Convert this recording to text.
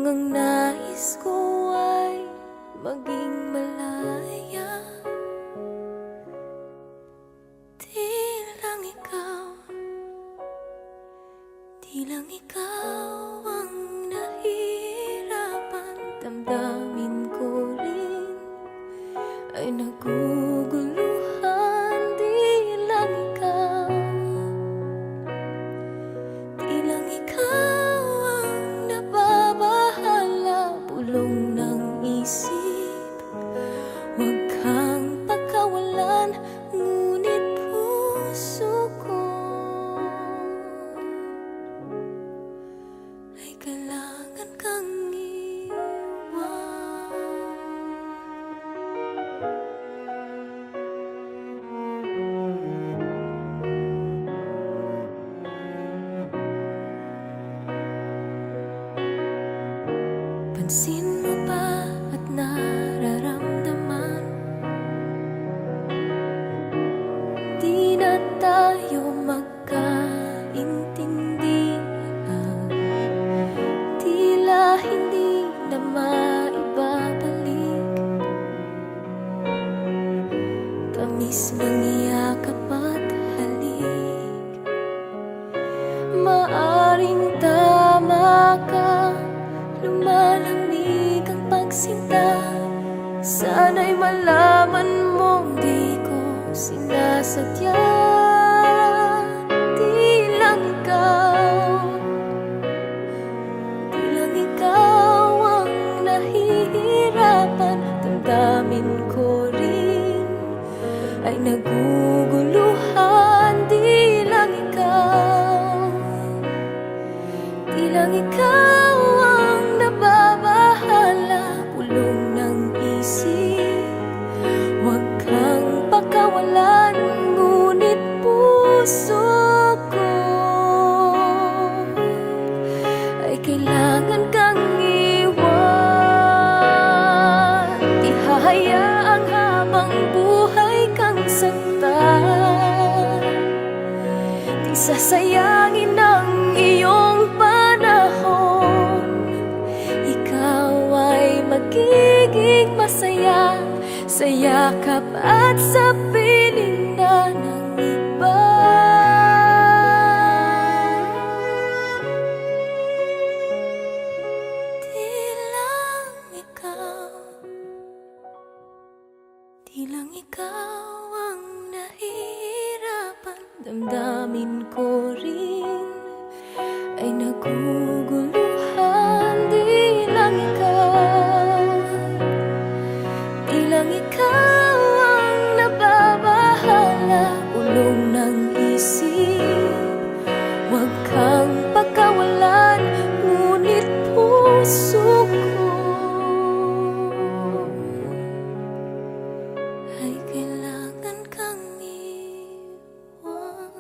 ang nais ko ay maging malaya. Di lang ikaw, di lang ikaw ang nahihirapan. Damdamin ko rin ay naguguluhan. Di lang ikaw, di lang ikaw ang nababahala. Bulong ng isip, huwag kang pagkawalan. Ngunit puso ko ay kailangan kang iwan. Pansin mo ba at nararamdaman? Di na tayo magkaintindihan. Tila hindi na maibabalik. Tamis ng yakap at halik. Maaring tama ka, lumalamig ang pagsinta. Sana'y malaman mong di ko sinasadya. Di lang ikaw, di lang ikaw ang nahihirapan. Damdamin ko rin ay naguguluhan. Di lang ikaw, di lang ikaw ang nababahala. Bulong ng isip, huwag kang pakawalan. Ngunit puso ko ay kailangan kang iwan. Di hahayaang habang buhay kang saktan. Di sasayangin ang iyong panahon. Ikaw ay magiging masaya sa yakap at sa piling na ng iba. Di lang ikaw, di lang ikaw ang nahihirapan. Damdamin ko rin ay naguguluhan. Di lang ikaw, di lang ikaw ang nababahala. Ulong ng isip, huwag kang pagkawalan. Ngunit puso ko ay kailangan kang iwan.